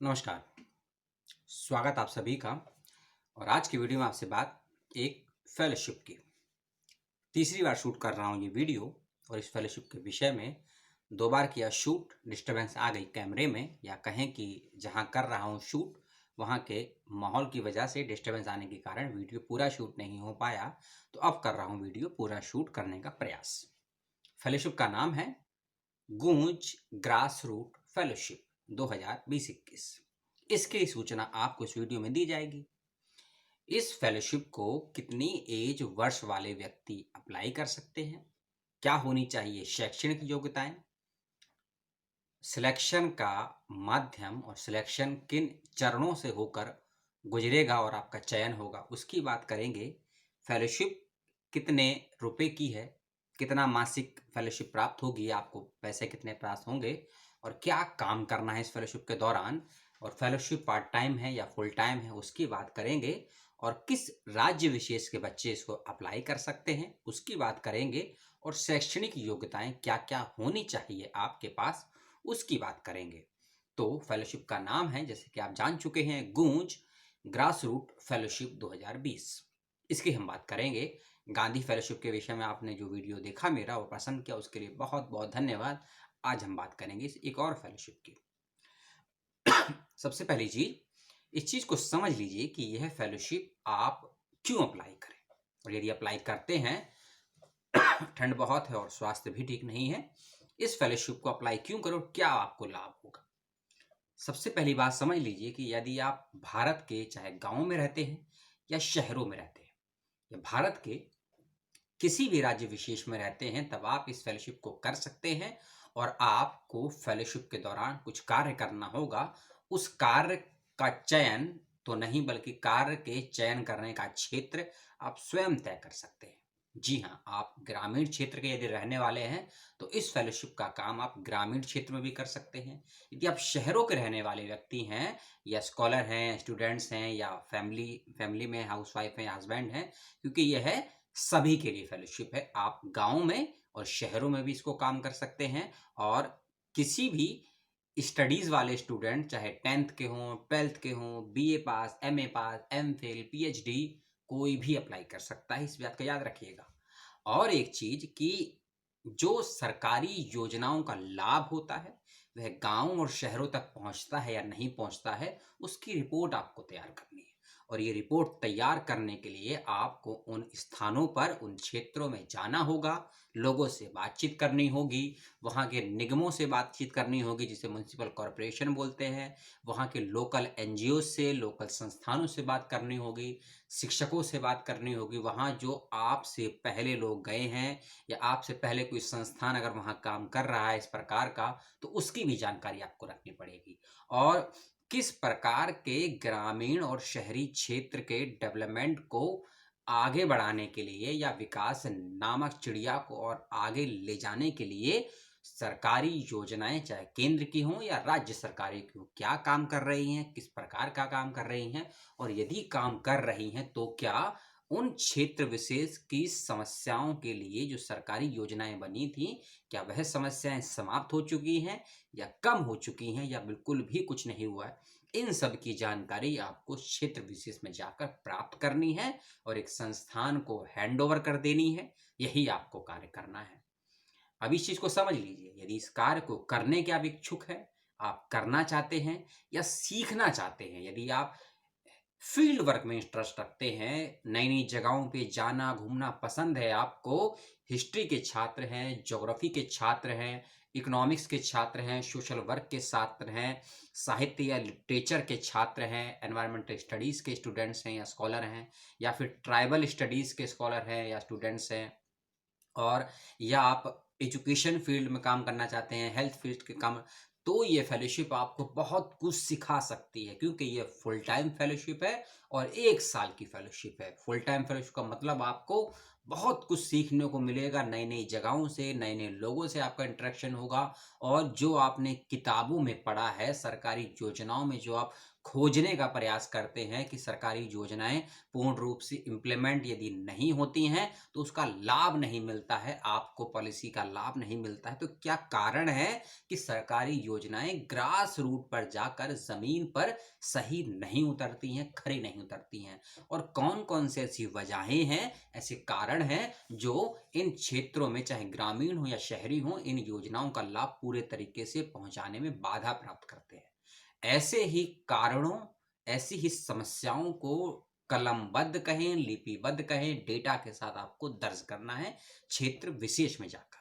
नमस्कार, स्वागत आप सभी का। और आज की वीडियो में आपसे बात एक फेलोशिप की। तीसरी बार शूट कर रहा हूँ ये वीडियो और इस फेलोशिप के विषय में 2 बार किया शूट, डिस्टरबेंस आ गई कैमरे में, या कहें कि जहाँ कर रहा हूँ शूट वहाँ के माहौल की वजह से डिस्टरबेंस आने के कारण वीडियो पूरा शूट नहीं हो पाया। तो अब कर रहा हूँ वीडियो पूरा शूट करने का प्रयास। फेलोशिप का नाम है गूंज ग्रास रूट फेलोशिप 2020-21। इसकी सूचना आपको इस वीडियो में दी जाएगी। इस फेलोशिप को कितनी एज वर्ष वाले व्यक्ति अप्लाई कर सकते हैं, क्या होनी चाहिए शैक्षणिक योग्यताएं, सिलेक्शन का माध्यम और सिलेक्शन किन चरणों से होकर गुजरेगा और आपका चयन होगा उसकी बात करेंगे। फेलोशिप कितने रुपए की है, कितना मासिक फेलोशिप प्राप्त होगी, आपको पैसे कितने प्राप्त होंगे और क्या काम करना है इस फेलोशिप के दौरान, और फेलोशिप पार्ट टाइम है या फुल टाइम है उसकी बात करेंगे, और किस राज्य विशेष के बच्चे इसको अप्लाई कर सकते हैं उसकी बात करेंगे, और शैक्षणिक योग्यताएं क्या क्या होनी चाहिए आपके पास उसकी बात करेंगे। तो फेलोशिप का नाम है, जैसे कि आप जान चुके हैं, गूंज ग्रास रूट फेलोशिप 2020। इसकी हम बात करेंगे। गांधी फेलोशिप के विषय में आपने जो वीडियो देखा मेरा वो पसंद किया, उसके लिए बहुत बहुत धन्यवाद। आज हम बात करेंगे इस एक और फेलोशिप की। सबसे पहली चीज, इस चीज को समझ लीजिए कि यह फेलोशिप आप क्यों अप्लाई करें, और यदि अप्लाई करते हैं, ठंड बहुत है और स्वास्थ्य भी ठीक नहीं है, इस फेलोशिप को अप्लाई क्यों करो, क्या आपको लाभ होगा। सबसे पहली बात समझ लीजिए कि यदि आप भारत के चाहे गांव में रहते हैं या शहरों में रहते हैं या भारत के किसी भी राज्य विशेष में रहते हैं, तब आप इस फेलोशिप को कर सकते हैं। और आपको फेलोशिप के दौरान कुछ कार्य करना होगा। उस कार्य का चयन तो नहीं, बल्कि कार्य के चयन करने का क्षेत्र आप स्वयं तय कर सकते हैं। जी हाँ, आप ग्रामीण क्षेत्र के यदि रहने वाले हैं तो इस फेलोशिप का काम आप ग्रामीण क्षेत्र में भी कर सकते हैं। यदि आप शहरों के रहने वाले व्यक्ति हैं या स्कॉलर हैं, स्टूडेंट्स हैं, या फैमिली में हाउसवाइफ हैं या हस्बैंड हैं, क्योंकि यह है सभी के लिए फेलोशिप है। आप गांव में और शहरों में भी इसको काम कर सकते हैं। और किसी भी स्टडीज वाले स्टूडेंट, चाहे 10th के हों, 12th के हों, बीए पास, एमए पास, एमफिल, पीएचडी, कोई भी अप्लाई कर सकता है, इस बात का याद रखिएगा। और एक चीज कि जो सरकारी योजनाओं का लाभ होता है वह गांव और शहरों तक पहुंचता है या नहीं पहुंचता है, उसकी रिपोर्ट आपको तैयार करनी है। और ये रिपोर्ट तैयार करने के लिए आपको उन स्थानों पर, उन क्षेत्रों में जाना होगा, लोगों से बातचीत करनी होगी, वहाँ के निगमों से बातचीत करनी होगी जिसे म्युनिसिपल कॉरपोरेशन बोलते हैं, वहाँ के लोकल एनजीओ से, लोकल संस्थानों से बात करनी होगी, शिक्षकों से बात करनी होगी, वहाँ जो आपसे पहले लोग गए हैं या आपसे पहले कोई संस्थान अगर वहाँ काम कर रहा है इस प्रकार का, तो उसकी भी जानकारी आपको रखनी पड़ेगी। और किस प्रकार के ग्रामीण और शहरी क्षेत्र के डेवलपमेंट को आगे बढ़ाने के लिए या विकास नामक चिड़िया को और आगे ले जाने के लिए सरकारी योजनाएं, चाहे केंद्र की हों या राज्य सरकारी की हों, क्या काम कर रही हैं, किस प्रकार का काम कर रही हैं, और यदि काम कर रही हैं तो क्या उन क्षेत्र विशेष की समस्याओं के लिए जो सरकारी योजनाएं बनी थी, क्या वह समस्याएं समाप्त हो चुकी हैं या कम हो चुकी हैं या बिल्कुल भी कुछ नहीं हुआ है। इन सब की जानकारी आपको क्षेत्र विशेष में जाकर प्राप्त करनी है और एक संस्थान को हैंडओवर कर देनी है। यही आपको कार्य करना है। अब इस चीज को समझ लीजिए, यदि इस कार्य को करने के आप इच्छुक हैं, आप करना चाहते हैं या सीखना चाहते हैं, यदि आप फील्ड वर्क में इंटरेस्ट रखते हैं, नई नई जगहों पे जाना घूमना पसंद है आपको, हिस्ट्री के छात्र हैं, ज्योग्राफी के छात्र हैं, इकोनॉमिक्स के छात्र हैं, सोशल वर्क के छात्र हैं, साहित्य या लिटरेचर के छात्र हैं, एनवायरमेंटल स्टडीज के स्टूडेंट्स हैं या स्कॉलर हैं, या फिर ट्राइबल स्टडीज के स्कॉलर हैं या स्टूडेंट्स हैं, और या आप एजुकेशन फील्ड में काम करना चाहते हैं, हेल्थ फील्ड के काम, तो ये फेलोशिप आपको बहुत कुछ सिखा सकती है, क्योंकि ये फुल टाइम फेलोशिप है और 1 साल की फेलोशिप है। फुल टाइम फेलोशिप का मतलब आपको बहुत कुछ सीखने को मिलेगा, नई-नई जगहों से, नए-नए लोगों से आपका इंटरेक्शन होगा और जो आपने किताबों में पढ़ा है, सरकारी योजनाओं में जो आप खोजने का प्रयास करते हैं कि सरकारी योजनाएँ पूर्ण रूप से इम्प्लीमेंट यदि नहीं होती हैं, तो उसका लाभ नहीं मिलता है, आपको पॉलिसी का लाभ नहीं मिलता है। तो क्या कारण है कि सरकारी योजनाएँ ग्रास रूट पर जाकर ज़मीन पर सही नहीं उतरती हैं, खरी नहीं उतरती हैं? और कौन-कौन से ऐसी वजहें हैं, ऐसे कारण हैं जो इन क्षेत्रों में चाहे ग्रामीण हो या शहरी हो, इन योजनाओं का लाभ पूरे तरीके से पहुँचाने में बाधा प्राप्त करते हैं। ऐसे ही कारणों, ऐसी ही समस्याओं को कलमबद्ध कहें, लिपिबद्ध कहें, डेटा के साथ आपको दर्ज करना है क्षेत्र विशेष में जाकर।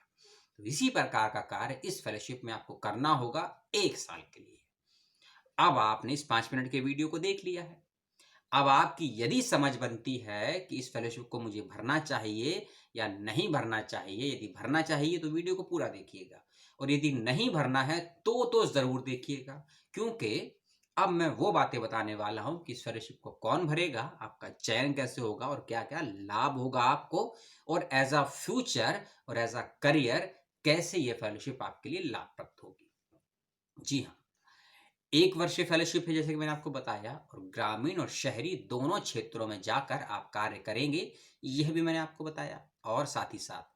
तो इसी प्रकार का कार्य इस फेलोशिप में आपको करना होगा 1 साल के लिए। अब आपने इस 5 मिनट के वीडियो को देख लिया है। अब आपकी यदि समझ बनती है कि इस फेलोशिप को मुझे भरना चाहिए या नहीं भरना चाहिए, यदि भरना चाहिए तो वीडियो को पूरा देखिएगा और यदि नहीं भरना है तो ज़रूर देखिएगा, क्योंकि अब मैं वो बातें बताने वाला हूँ कि इस फेलोशिप को कौन भरेगा, आपका चयन कैसे होगा और क्या-क्या लाभ होगा आपको और एज़ अ फ्यूचर और एज़ अ करियर कैसे ये फेलोशिप आपके लिए लाभप्रद होगी। जी हाँ। 1 वर्षीय फेलोशिप है जैसे कि मैंने आपको बताया और ग्रामीण और शहरी दोनों क्षेत्रों में जाकर आप कार्य करेंगे, यह भी मैंने आपको बताया और साथ ही साथ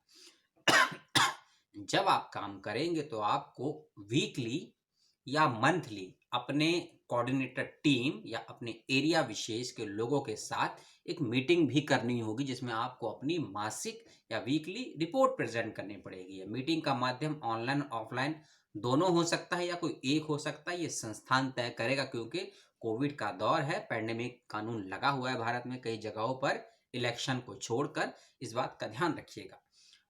जब आप काम करेंगे तो आपको वीकली या मंथली अपने कोऑर्डिनेटर टीम या अपने एरिया विशेष के लोगों के साथ एक मीटिंग भी करनी होगी जिसमें आपको अपनी मासिक या वीकली रिपोर्ट प्रेजेंट करनी पड़ेगी। मीटिंग का माध्यम ऑनलाइन ऑफलाइन दोनों हो सकता है या कोई एक हो सकता है, ये संस्थान तय करेगा क्योंकि कोविड का दौर है, पैंडेमिक कानून लगा हुआ है भारत में कई जगहों पर, इलेक्शन को छोड़कर इस बात का ध्यान रखिएगा।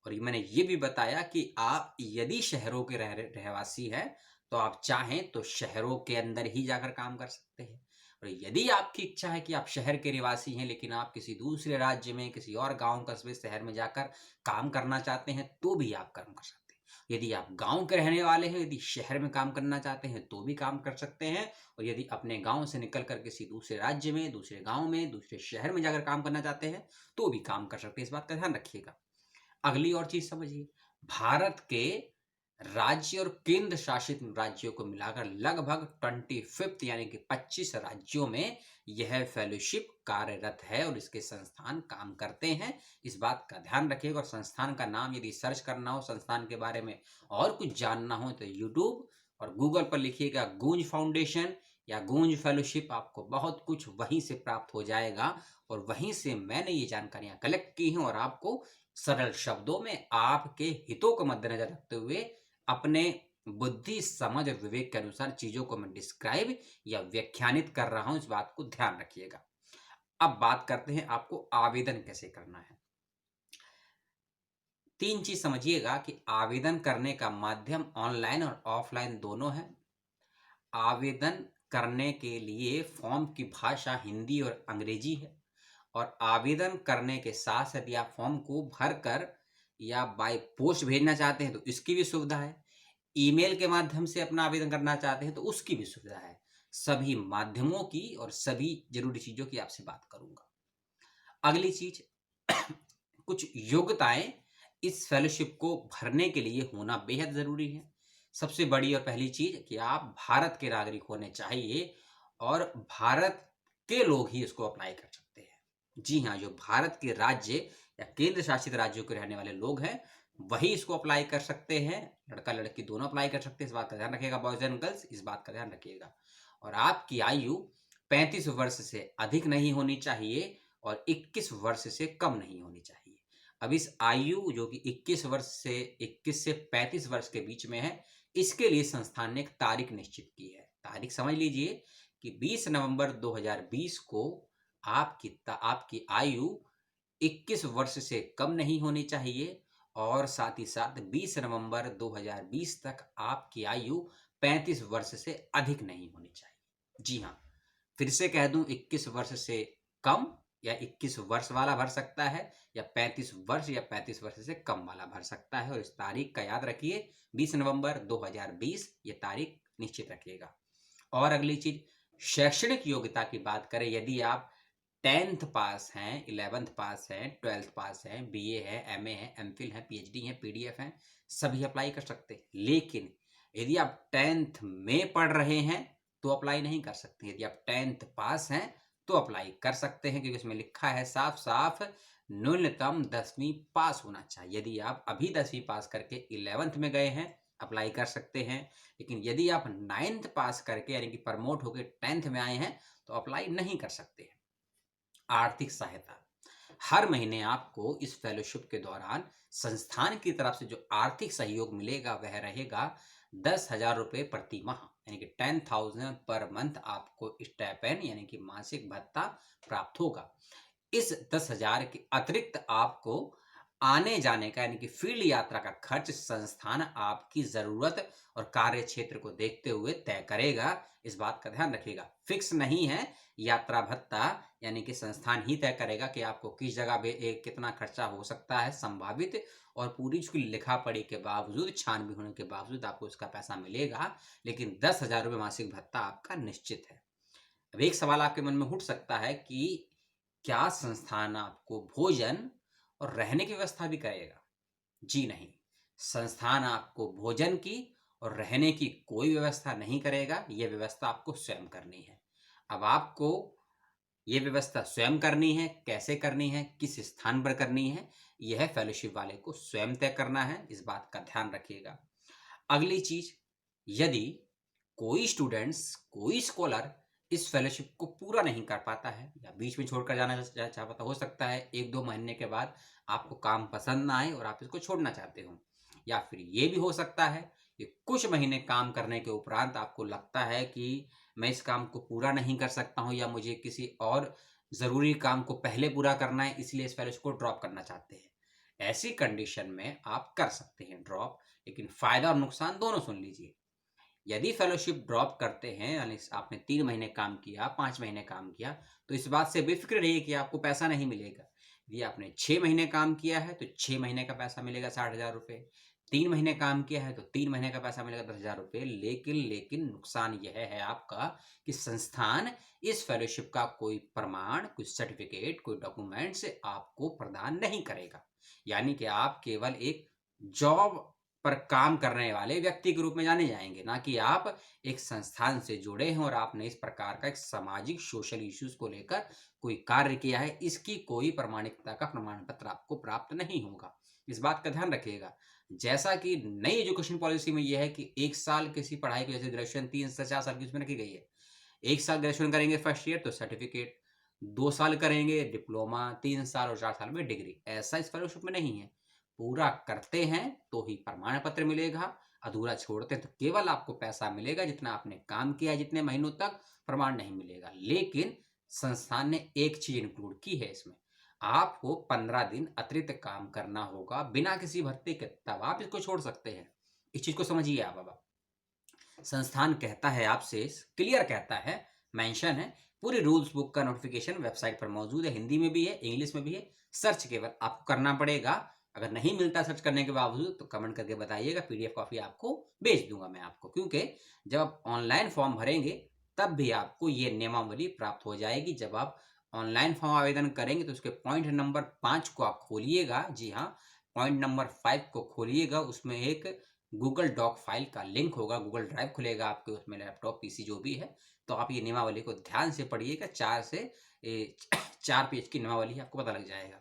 और ये मैंने ये भी बताया कि आप यदि शहरों के रहवासी हैं तो आप चाहें तो शहरों के अंदर ही जाकर काम कर सकते हैं और यदि आपकी इच्छा है कि आप शहर के निवासी हैं लेकिन आप किसी दूसरे राज्य में किसी और गांव कस्बे शहर में जाकर काम करना चाहते हैं तो भी आप काम कर सकते हैं। यदि आप गांव के रहने वाले हैं, यदि शहर में काम करना चाहते हैं तो भी काम कर सकते हैं और यदि अपने गांव से निकलकर किसी दूसरे राज्य में, दूसरे गांव में, दूसरे शहर में जाकर काम करना चाहते हैं तो भी काम कर सकते हैं। इस बात का ध्यान रखिएगा। अगली और चीज समझिए, भारत के राज्य और केंद्र शासित राज्यों को मिलाकर लगभग 25th यानी कि 25 राज्यों में यह फेलोशिप कार्यरत है और इसके संस्थान काम करते हैं। इस बात का ध्यान रखिएगा और संस्थान का नाम यदि सर्च करना हो, संस्थान के बारे में और कुछ जानना हो तो यूट्यूब और गूगल पर लिखिएगा गूंज फाउंडेशन या गूंज फेलोशिप, आपको बहुत कुछ वहीं से प्राप्त हो जाएगा और वहीं से मैंने ये जानकारियां कलेक्ट की हैं और आपको सरल शब्दों में आपके हितों को मद्देनजर रखते हुए अपने बुद्धि, समझ और विवेक के अनुसार चीजों को मैं डिस्क्राइब या व्याख्यानित कर रहा हूं, इस बात को ध्यान रखिएगा। अब बात करते हैं आपको आवेदन कैसे करना है। 3 चीज समझिएगा कि आवेदन करने का माध्यम ऑनलाइन और ऑफलाइन दोनों है। आवेदन करने के लिए फॉर्म की भाषा हिंदी और अंग्रेजी है और आवेदन करने के साथ यदि आप फॉर्म को भरकर या बाय पोस्ट भेजना चाहते हैं तो इसकी भी सुविधा है। ईमेल के माध्यम से अपना आवेदन करना चाहते हैं तो उसकी भी सुविधा है। सभी माध्यमों की और सभी जरूरी चीजों की आपसे बात करूंगा। अगली चीज कुछ योग्यताएं इस फेलोशिप को भरने के लिए होना बेहद जरूरी है। सबसे बड़ी और पहली चीज कि आप भारत के नागरिक होने चाहिए और भारत के लोग ही इसको अप्लाई कर सकते हैं। जी हाँ, जो भारत के राज्य या केंद्र शासित राज्यों के रहने वाले लोग हैं वही इसको अप्लाई कर सकते हैं। लड़का लड़की दोनों अप्लाई कर सकते हैं, इस बात का ध्यान रखिएगा। बॉयज एंड गर्ल्स, इस बात का ध्यान रखिएगा। और आपकी आयु 35 वर्ष से अधिक नहीं होनी चाहिए और 21 वर्ष से कम नहीं होनी चाहिए। अब इस आयु जो कि 21 से 35 वर्ष के बीच में है, इसके लिए संस्थान ने एक तारीख निश्चित की है। तारीख समझ लीजिए कि 20 नवंबर 2020 को आपकी आयु 21 वर्ष से कम नहीं होनी चाहिए और साथ ही साथ 20 नवंबर 2020 तक आपकी आयु 35 वर्ष से अधिक नहीं होनी चाहिए। जी हाँ, फिर से कह दूं, 21 वर्ष से कम या 21 वर्ष वाला भर सकता है या 35 वर्ष या 35 वर्ष से कम वाला भर सकता है और इस तारीख का याद रखिए 20 नवंबर 2020, ये तारीख निश्चित रखिएगा। और अगली चीज, शैक्षणिक योग्यता की बात करें, यदि आप 10th पास हैं, 11th पास हैं, 12th पास हैं, बीए है, एमए है, एमफिल है, पीएचडी है, पीडीएफ हैं, सभी अप्लाई कर सकते हैं। लेकिन यदि आप 10th में पढ़ रहे हैं तो अप्लाई नहीं कर सकते। यदि आप 10th पास हैं तो अप्लाई कर सकते हैं, क्योंकि उसमें लिखा है साफ-साफ न्यूनतम 10वीं पास होना चाहिए। यदि आप अभी 10वीं पास करके 11th में गए हैं, अप्लाई कर सकते हैं। लेकिन यदि आप 9th पास करके यानी कि प्रमोट होके 10th में आए हैं तो अप्लाई नहीं कर सकते हैं। आर्थिक सहायता, हर महीने आपको इस फेलोशिप के दौरान संस्थान की तरफ से जो आर्थिक सहयोग मिलेगा वह रहेगा 10,000 रुपये प्रति माह, यानी कि 10,000 पर मंथ आपको स्टाइपेंड यानी कि मासिक भत्ता प्राप्त होगा। इस 10,000 के अतिरिक्त आपको आने जाने का यानी कि फील्ड यात्रा का खर्च संस्थान आपकी जरूरत और कार्य क्षेत्र को देखते हुए तय करेगा। इस बात का ध्यान रखिएगा, फिक्स नहीं है यात्रा भत्ता, यानी कि संस्थान ही तय करेगा कि आपको किस जगह पे कितना खर्चा हो सकता है संभावित, और पूरी उसकी लिखा पढ़ी के बावजूद, छानबीन होने के बावजूद आपको उसका पैसा मिलेगा। लेकिन 10,000 रुपये मासिक भत्ता आपका निश्चित है। अब एक सवाल आपके मन में उठ सकता है कि क्या संस्थान आपको भोजन और रहने की व्यवस्था भी करेगा? जी नहीं, संस्थान आपको भोजन की और रहने की कोई व्यवस्था नहीं करेगा, ये व्यवस्था आपको स्वयं करनी है। अब आपको ये व्यवस्था स्वयं करनी है, कैसे करनी है, किस स्थान पर करनी है, यह फेलोशिप वाले को स्वयं तय करना है, इस बात का ध्यान रखिएगा। अगली चीज, यदि कोई स्टूडेंट्स, कोई स्कॉलर इस फेलोशिप को पूरा नहीं कर पाता है या बीच में छोड़कर जाना चाहता, हो सकता है 1-2 महीने के बाद आपको काम पसंद ना आए और आप इसको छोड़ना चाहते हो, या फिर ये भी हो सकता है कि कुछ महीने काम करने के उपरांत आपको लगता है कि मैं इस काम को पूरा नहीं कर सकता हूँ, या मुझे किसी और ज़रूरी काम को पहले पूरा करना है, इसलिए इस फेलोशिप को ड्रॉप करना चाहते हैं। ऐसी कंडीशन में आप कर सकते हैं ड्रॉप, लेकिन फ़ायदा और नुकसान दोनों सुन लीजिए। यदि फेलोशिप ड्रॉप करते हैं, यानी आपने 3 महीने काम किया, 5 महीने काम किया, तो इस बात से बेफ़िक्र रहिए कि आपको पैसा नहीं मिलेगा। यदि आपने 6 महीने काम किया है, तो 6 महीने का पैसा मिलेगा 60,000 रुपए। 3 महीने काम किया है, तो 3 महीने का पैसा मिलेगा 10,000 रुपए। लेकिन नुकसान यह है आपका कि संस्थान इस फेलोशिप का कोई प्रमाण, कोई सर्टिफ़िकेट, कोई डॉक्यूमेंट्स आपको प्रदान नहीं करेगा। यानी कि आप केवल एक जॉब पर काम करने वाले व्यक्ति के रूप में जाने जाएँगे, ना कि आप एक संस्थान से जुड़े हैं और आपने इस प्रकार का एक सामाजिक सोशल इश्यूज़ को लेकर कोई कार्य किया है, इसकी कोई प्रामाणिकता का प्रमाण पत्र आपको प्राप्त नहीं होगा। इस बात का ध्यान रखिएगा। जैसा कि नई एजुकेशन पॉलिसी में ये है कि 1 साल किसी पढ़ाई की, जैसे ग्रेजुएशन 3 से 4 साल की उसमें रखी गई है। 1 साल ग्रेजुएशन करेंगे फर्स्ट ईयर तो सर्टिफ़िकेट, 2 साल करेंगे डिप्लोमा, 3 साल और 4 साल में डिग्री। ऐसा इस फेलोशिप में नहीं है। पूरा करते हैं तो ही प्रमाण पत्र मिलेगा, अधूरा छोड़ते हैं तो केवल आपको पैसा मिलेगा जितना आपने काम किया है, जितने महीनों तक प्रमाण नहीं मिलेगा। लेकिन संस्थान ने एक चीज इंक्लूड की है इसमें, आपको 15 दिन अतिरिक्त काम करना होगा बिना किसी भत्ते के, तब आप इसको छोड़ सकते हैं। इस चीज को समझिए आप। बाबा, संस्थान कहता है आपसे, क्लियर कहता है, मेंशन है, पूरी रूल्स बुक का नोटिफिकेशन वेबसाइट पर मौजूद है, हिंदी में भी है, इंग्लिश में भी है। सर्च केवल आपको करना पड़ेगा। अगर नहीं मिलता सर्च करने के बावजूद तो कमेंट करके बताइएगा, पीडीएफ कॉपी आपको भेज दूंगा मैं आपको, क्योंकि जब आप ऑनलाइन फॉर्म भरेंगे तब भी आपको ये नियमावली प्राप्त हो जाएगी। जब आप ऑनलाइन फॉर्म आवेदन करेंगे तो उसके पॉइंट नंबर 5 को आप खोलिएगा। जी हाँ, पॉइंट नंबर 5 को खोलिएगा। उसमें एक गूगल डॉक फाइल का लिंक होगा, गूगल ड्राइव खुलेगा आपके, उसमें लैपटॉप पीसी जो भी है। तो आप ये नियमावली को ध्यान से पढ़िएगा। 4 पेज की नियमावली आपको पता लग जाएगा।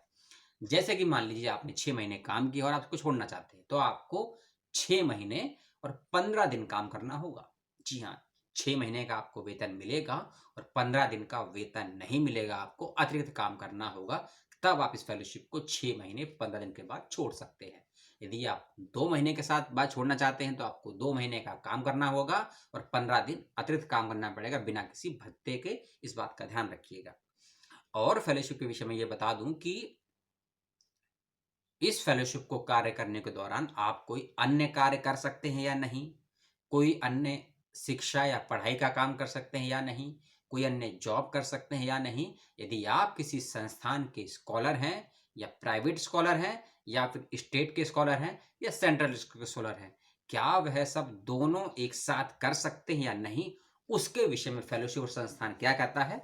जैसे कि मान लीजिए आपने 6 महीने काम किया और आप इसको छोड़ना चाहते हैं, तो आपको 6 महीने और 15 दिन काम करना होगा। जी हाँ, 6 महीने का आपको वेतन मिलेगा और 15 दिन का वेतन नहीं मिलेगा, आपको अतिरिक्त काम करना होगा। तब आप इस फेलोशिप को 6 महीने 15 दिन के बाद छोड़ सकते हैं। यदि आप 2 महीने के साथ बाद छोड़ना चाहते हैं तो आपको 2 महीने का काम करना होगा और 15 दिन अतिरिक्त काम करना पड़ेगा बिना किसी भत्ते के। इस बात का ध्यान रखिएगा। और फेलोशिप के विषय में ये बता दूं कि इस फेलोशिप को कार्य करने के दौरान आप कोई अन्य कार्य कर सकते हैं या नहीं, कोई अन्य शिक्षा या पढ़ाई का काम कर सकते हैं या नहीं, कोई अन्य जॉब कर सकते हैं या नहीं। यदि आप किसी संस्थान के स्कॉलर हैं या प्राइवेट स्कॉलर हैं या फिर स्टेट के स्कॉलर हैं या सेंट्रल के स्कॉलर हैं, क्या वह सब दोनों एक साथ कर सकते हैं या नहीं, उसके विषय में फेलोशिप और संस्थान क्या कहता है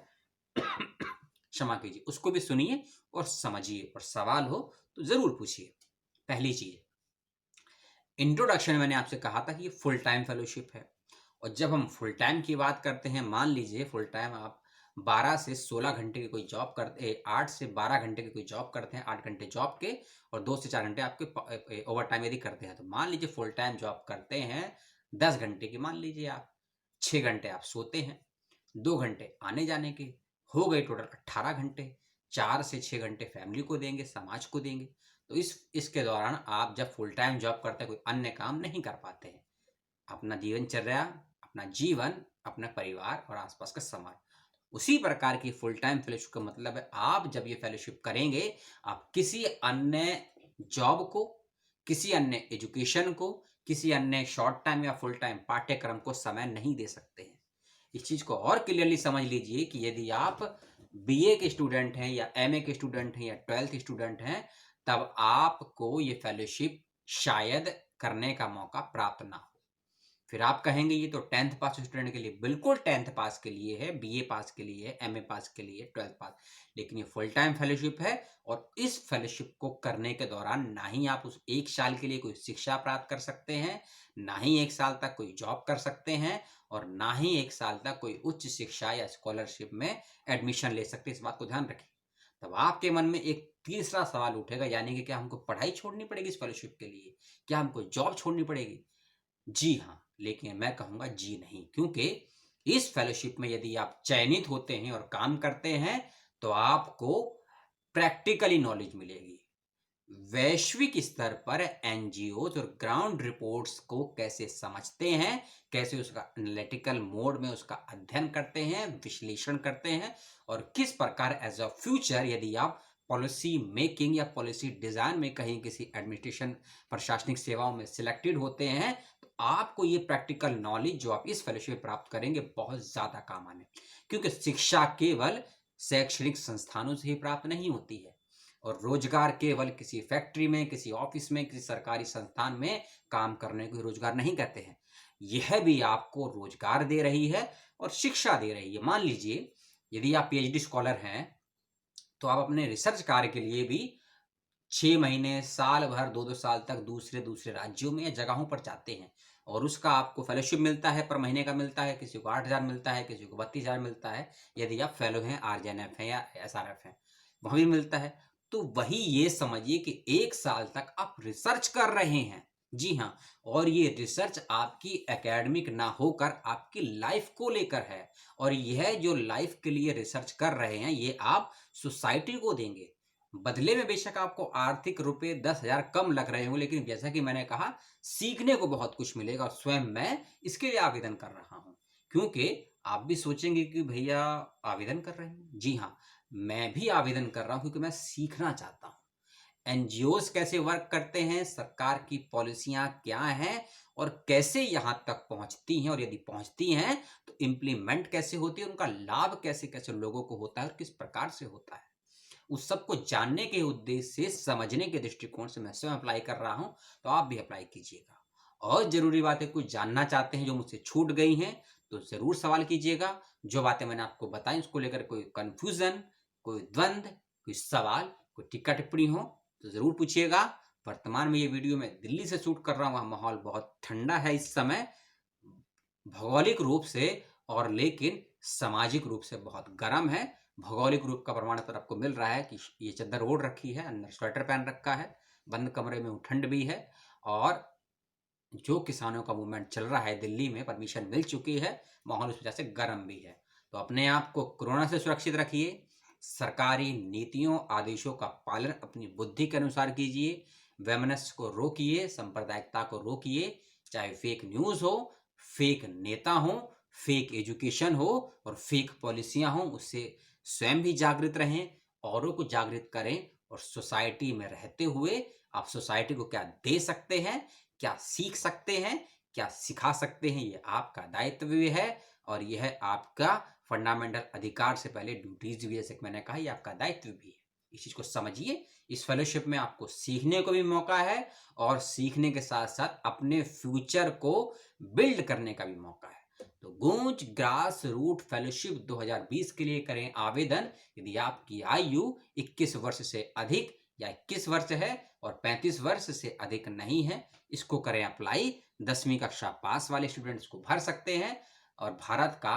क्षमा कीजिए, उसको भी सुनिए और समझिए, और सवाल हो तो ज़रूर पूछिए। पहली चीज़, इंट्रोडक्शन में मैंने आपसे कहा था कि ये फुल टाइम फेलोशिप है, और जब हम फुल टाइम की बात करते हैं, मान लीजिए फुल टाइम आप 12 से 16 घंटे की कोई जॉब करते, 8 से 12 घंटे की कोई जॉब करते हैं, 8 घंटे जॉब के और 2 से 4 घंटे आपके ओवर टाइम यदि करते हैं, तो मान लीजिए फुल टाइम जॉब करते हैं 10 घंटे की, मान लीजिए आप 6 घंटे आप सोते हैं, 2 घंटे आने जाने के, हो गए टोटल 18 घंटे। 4 से 6 घंटे फैमिली को देंगे, समाज को देंगे। तो इसके दौरान आप जब फुल टाइम जॉब करते हैं, कोई अन्य काम नहीं कर पाते हैं, अपना जीवनचर्या, अपना जीवन, अपना परिवार और आसपास का समाज। उसी प्रकार की फुल टाइम फेलोशिप का मतलब है, आप जब ये फेलोशिप करेंगे, आप किसी अन्य जॉब को, किसी अन्य एजुकेशन को, किसी अन्य शॉर्ट टाइम या फुल टाइम पाठ्यक्रम को समय नहीं दे सकते हैं। इस चीज को और क्लियरली समझ लीजिए कि यदि आप बीए के स्टूडेंट हैं या एमए के स्टूडेंट हैं या 12th स्टूडेंट हैं, तब आपको ये फेलोशिप शायद करने का मौका प्राप्त ना हो। फिर आप कहेंगे ये तो 10th पास स्टूडेंट के लिए, बिल्कुल 10th पास के लिए है, बीए पास के लिए है, एमए पास के लिए, 12th पास, लेकिन ये फुल टाइम फेलोशिप है। और इस फेलोशिप को करने के दौरान ना ही आप उस 1 साल के लिए कोई शिक्षा प्राप्त कर सकते हैं, ना ही 1 साल तक कोई जॉब कर सकते हैं, और ना ही 1 साल तक कोई उच्च शिक्षा या स्कॉलरशिप में एडमिशन ले सकते हैं। इस बात को ध्यान रखें। तब आपके मन में एक तीसरा सवाल उठेगा, यानी कि क्या हमको पढ़ाई छोड़नी पड़ेगी इस फेलोशिप के लिए? क्या हमको जॉब छोड़नी पड़ेगी? जी हाँ, लेकिन मैं कहूँगा जी नहीं, क्योंकि इस फेलोशिप में यदि आप चयनित होते हैं और काम करते हैं, तो आपको प्रैक्टिकली नॉलेज मिलेगी। वैश्विक स्तर पर एनजीओज और ग्राउंड रिपोर्ट्स को कैसे समझते हैं, कैसे उसका एनालिटिकल मोड में उसका अध्ययन करते हैं, विश्लेषण करते हैं, और किस प्रकार एज अ फ्यूचर यदि आप पॉलिसी मेकिंग या पॉलिसी डिजाइन में कहीं किसी एडमिनिस्ट्रेशन, प्रशासनिक सेवाओं में सिलेक्टेड होते हैं, तो आपको ये प्रैक्टिकल नॉलेज जो आप इस फेलोशिप प्राप्त करेंगे बहुत ज्यादा काम आने, क्योंकि शिक्षा केवल शैक्षणिक संस्थानों से ही प्राप्त नहीं होती है, और रोजगार केवल किसी फैक्ट्री में, किसी ऑफिस में, किसी सरकारी संस्थान में काम करने को रोजगार नहीं कहते हैं। यह भी आपको रोजगार दे रही है और शिक्षा दे रही है। मान लीजिए यदि आप पीएचडी स्कॉलर हैं, तो आप अपने रिसर्च कार्य के लिए भी 6 महीने, साल भर, 2-2 साल तक दूसरे दूसरे राज्यों में या जगहों पर जाते हैं, और उसका आपको फेलोशिप मिलता है, पर महीने का मिलता है, किसी को 8,000 मिलता है, किसी को 32,000 मिलता है, यदि आप फेलो हैं, आरजेएनएफ हैं या एसआरएफ हैं, वहां भी मिलता है। तो वही ये समझिए कि 1 साल तक आप रिसर्च कर रहे हैं। जी हाँ, और ये रिसर्च आपकी एकेडमिक ना होकर आपकी लाइफ को लेकर है, और यह जो लाइफ के लिए रिसर्च कर रहे हैं, ये आप सोसाइटी को देंगे। बदले में बेशक आपको आर्थिक रुपए 10,000 कम लग रहे हों, लेकिन जैसा कि मैंने कहा, सीखने को बहुत कुछ मिलेगा, और स्वयं मैं इसके लिए आवेदन कर रहा हूं। क्योंकि आप भी सोचेंगे कि भैया आवेदन कर रहे हैं। जी हाँ, मैं भी आवेदन कर रहा हूं क्योंकि मैं सीखना चाहता हूं एनजीओज कैसे वर्क करते हैं, सरकार की पॉलिसियां क्या हैं, और कैसे यहां तक पहुंचती हैं, और यदि पहुंचती हैं तो इम्प्लीमेंट कैसे होती है, उनका लाभ कैसे कैसे लोगों को होता है और किस प्रकार से होता है। उस सब को जानने के उद्देश्य से, समझने के दृष्टिकोण से मैं स्वयं अप्लाई कर रहा हूं, तो आप भी अप्लाई कीजिएगा। और जरूरी बातें कुछ जानना चाहते हैं जो मुझसे छूट गई हैं, तो जरूर सवाल कीजिएगा। जो बातें मैंने आपको बताई उसको लेकर कोई कंफ्यूजन, कोई द्वंद्व, कोई सवाल, कोई टीका टिप्पणी हो तो जरूर पूछिएगा। वर्तमान में ये वीडियो मैं दिल्ली से शूट कर रहा हूँ, वहाँ माहौल बहुत ठंडा है इस समय, भौगोलिक रूप से, और लेकिन सामाजिक रूप से बहुत गर्म है। भौगोलिक रूप का प्रमाण पत्र आपको मिल रहा है कि ये चादर ओढ़ रखी है, अंदर स्वेटर पहन रखा है, बंद कमरे में ठंड भी है, और जो किसानों का मूवमेंट चल रहा है दिल्ली में, परमिशन मिल चुकी है, माहौल उस वजह से गर्म भी है। तो अपने आप को कोरोना से सुरक्षित रखिए, सरकारी नीतियों, आदेशों का पालन अपनी बुद्धि के अनुसार कीजिए, वैमनस्य को रोकिए, सांप्रदायिकता को रोकिए, चाहे फेक न्यूज हो, फेक नेता हो, फेक एजुकेशन हो, और फेक पॉलिसियां हो, उससे स्वयं भी जागृत रहें, औरों को जागृत करें, और सोसाइटी में रहते हुए आप सोसाइटी को क्या दे सकते हैं, क्या सीख सकते हैं, क्या सिखा सकते हैं, ये आपका दायित्व भी है, और यह आपका फंडामेंटल अधिकार से पहले ड्यूटीज भी है। जैसे मैंने कहा, ये आपका दायित्व भी है। इस चीज को समझिए। इस फेलोशिप में आपको सीखने को भी मौका है, और सीखने के साथ साथ अपने फ्यूचर को बिल्ड करने का भी मौका है। तो गूंज ग्रास रूट फेलोशिप 2020 के लिए करें आवेदन यदि आपकी आयु 21 वर्ष से अधिक या 21 वर्ष है और 35 वर्ष से अधिक नहीं है। इसको करें अप्लाई। 10वीं कक्षा पास वाले स्टूडेंट्स को भर सकते हैं और भारत का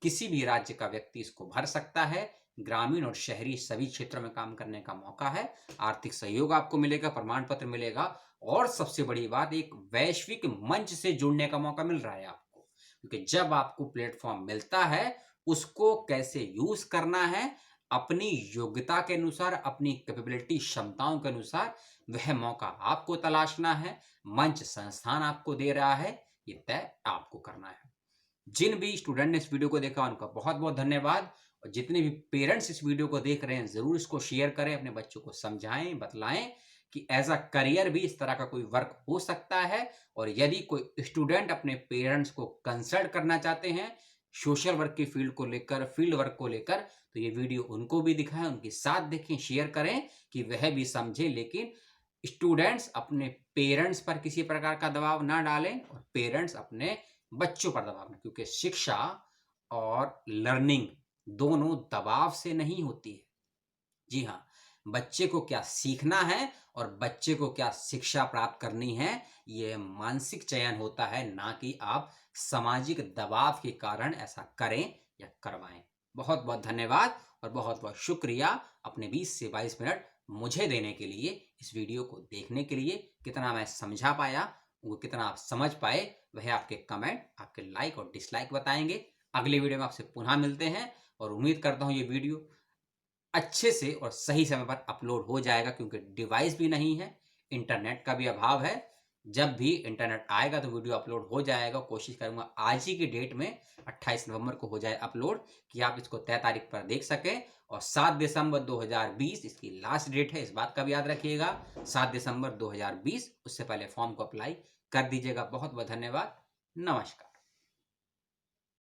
किसी भी राज्य का व्यक्ति इसको भर सकता है। ग्रामीण और शहरी सभी क्षेत्रों में काम करने का मौका है। आर्थिक सहयोग आपको मिलेगा, प्रमाण पत्र मिलेगा और सबसे बड़ी बात, एक वैश्विक मंच से जुड़ने का मौका मिल रहा है आपको, क्योंकि जब आपको प्लेटफॉर्म मिलता है उसको कैसे यूज करना है, अपनी योग्यता के अनुसार, अपनी कैपेबिलिटी क्षमताओं के अनुसार वह मौका आपको तलाशना है। मंच संस्थान आपको दे रहा है, ये तय आपको करना है। जिन भी स्टूडेंट ने इस वीडियो को देखा उनका बहुत बहुत धन्यवाद। और जितने भी पेरेंट्स इस वीडियो को देख रहे हैं जरूर इसको शेयर करें, अपने बच्चों को समझाएं, बतलाएं कि एज अ करियर भी इस तरह का कोई वर्क हो सकता है। और यदि कोई स्टूडेंट अपने पेरेंट्स को कंसल्ट करना चाहते हैं सोशल वर्क की फील्ड को लेकर, फील्ड वर्क को लेकर, तो ये वीडियो उनको भी दिखाएं, उनके साथ देखें, शेयर करें कि वह भी समझे। लेकिन स्टूडेंट्स अपने पेरेंट्स पर किसी प्रकार का दबाव ना डालें और पेरेंट्स अपने बच्चों पर दबाव ना, क्योंकि शिक्षा और लर्निंग दोनों दबाव से नहीं होती है। जी हाँ, बच्चे को क्या सीखना है और बच्चे को क्या शिक्षा प्राप्त करनी है, ये मानसिक चयन होता है, ना कि आप सामाजिक दबाव के कारण ऐसा करें या करवाएं। बहुत बहुत धन्यवाद और बहुत बहुत शुक्रिया अपने 20 से 22 मिनट मुझे देने के लिए, इस वीडियो को देखने के लिए। कितना मैं समझा पाया, वो कितना आप समझ पाए, वह आपके कमेंट, आपके लाइक और डिसलाइक बताएंगे। अगले वीडियो में आपसे पुनः मिलते हैं और उम्मीद करता हूँ ये वीडियो अच्छे से और सही समय पर अपलोड हो जाएगा, क्योंकि डिवाइस भी नहीं है, इंटरनेट का भी अभाव है। जब भी इंटरनेट आएगा तो वीडियो अपलोड हो जाएगा। कोशिश करूंगा आज ही की डेट में 28 नवंबर को हो जाए अपलोड, कि आप इसको तय तारीख पर देख सकें। और 7 दिसंबर 2020 इसकी लास्ट डेट है, इस बात का भी याद रखिएगा। 7 दिसंबर 2020, उससे पहले फॉर्म को अप्लाई कर दीजिएगा। बहुत बहुत धन्यवाद। नमस्कार।